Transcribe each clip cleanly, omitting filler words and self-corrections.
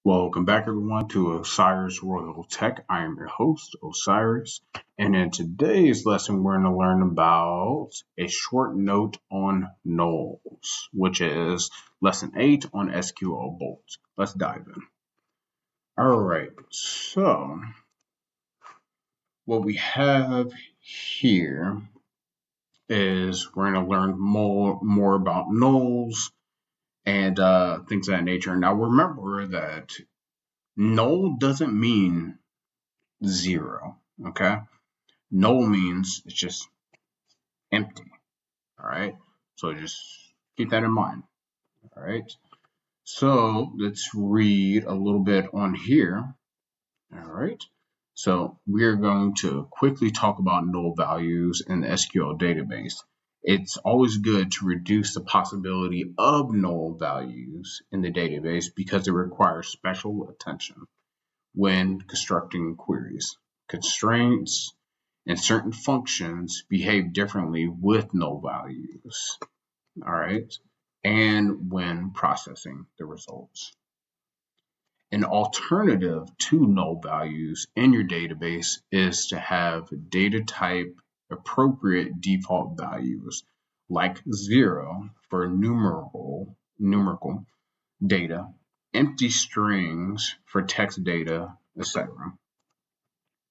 Welcome back, everyone, to Osiris Royal Tech. I am your host, Osiris, and in today's lesson, we're going to learn about a short note on nulls, which is lesson 8 on SQL bolts. Let's dive in. All right, so what we have here is we're going to learn more about nulls and things of that nature. Now, remember that null doesn't mean zero. Okay. Null means it's just empty. All right. So just keep that in mind. All right. So let's read a little bit on here. All right. So we're going to quickly talk about null values in the SQL database. It's always good to reduce the possibility of null values in the database because it requires special attention when constructing queries. Constraints and certain functions behave differently with null values, all right, and when processing the results. An alternative to null values in your database is to have data type appropriate default values like 0 for numerical data, empty strings for text data, etc.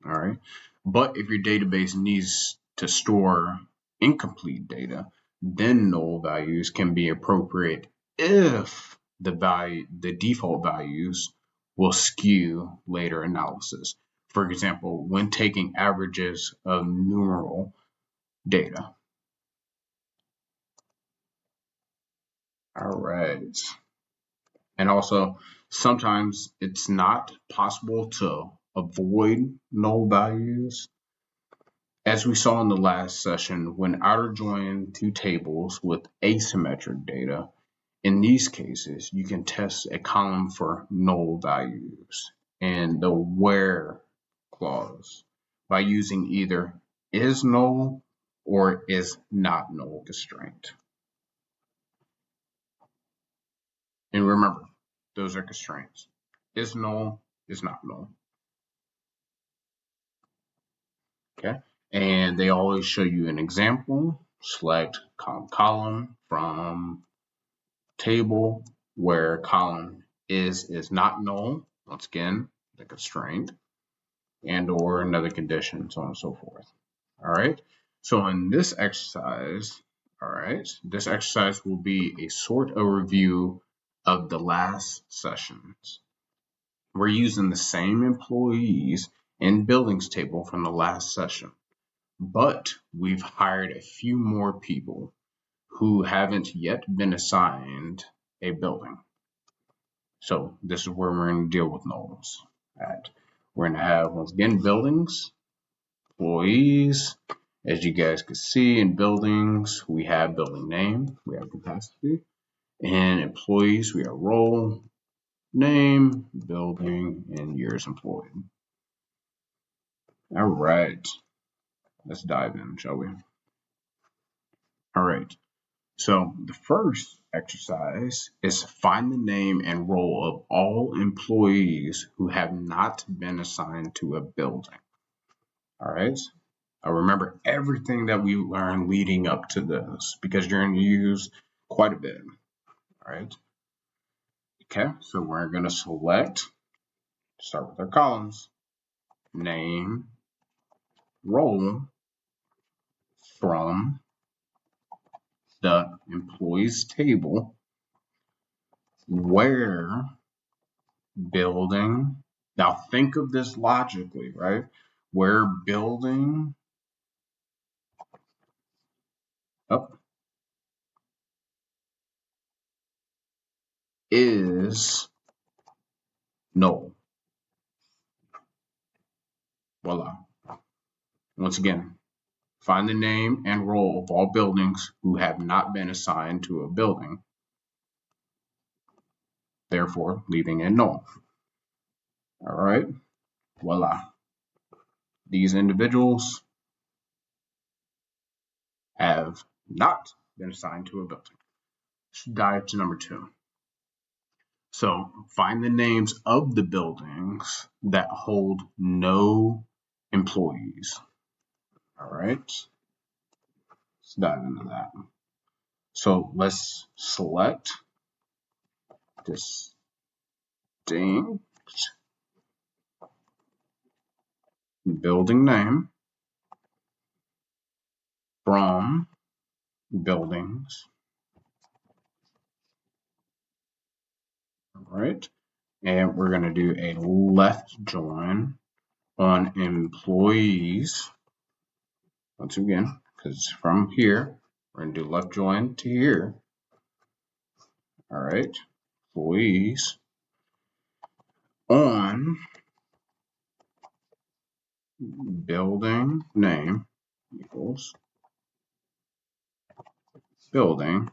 All right. But if your database needs to store incomplete data, then null values can be appropriate if the default values will skew later analysis. For example, when taking averages of numeral data. All right. And also, sometimes it's not possible to avoid null values. As we saw in the last session, when outer join two tables with asymmetric data, in these cases, you can test a column for null values and the where clause by using either is null or is not null constraint. And remember, those are constraints. Is null, is not null. Okay. And they always show you an example. Select column from table where column is not null. Once again, the constraint and or another condition, so on and so forth. All right. So in this exercise, this exercise will be a sort of review of the last sessions. We're using the same employees and buildings table from the last session, but we've hired a few more people who haven't yet been assigned a building. So this is where we're going to deal with nulls at. We're going to have, once again, buildings, employees. As you guys can see in buildings, we have building name, we have capacity, and employees, we have role, name, building, and years employed. All right, let's dive in, shall we? All right. So the first exercise is find the name and role of all employees who have not been assigned to a building. All right. Remember everything that we learned leading up to this because you're going to use quite a bit. All right. Okay. So we're going to start with our columns, name, role from the employees table, where building. Now think of this logically, right? Where building up is null. Voila. Once again, find the name and role of all buildings who have not been assigned to a building, therefore leaving it null. All right. Voila. These individuals have not been assigned to a building. Let's dive to number 2. So find the names of the buildings that hold no employees. All right, let's dive into that. So let's select distinct building name from buildings. All right, and we're going to do a left join on employees. Once again, because from here, we're going to do left join to here. All right, employees on building name equals building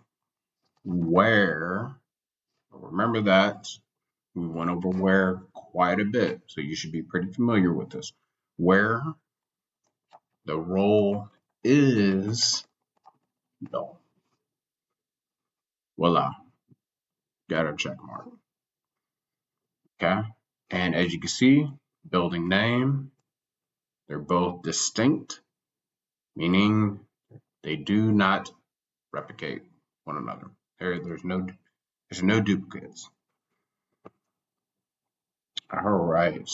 where, remember that we went over where quite a bit, so you should be pretty familiar with this, where the role is null. Voila, got a check mark. Okay, and as you can see, building name, they're both distinct, meaning they do not replicate one another. There's no duplicates. All right,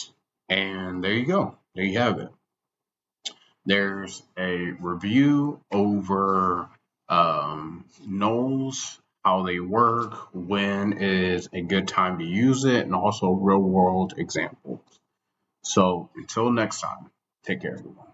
and there you go. There you have it. There's a review over NULLs, how they work, when is a good time to use it, and also real world examples. So until next time, take care, everyone.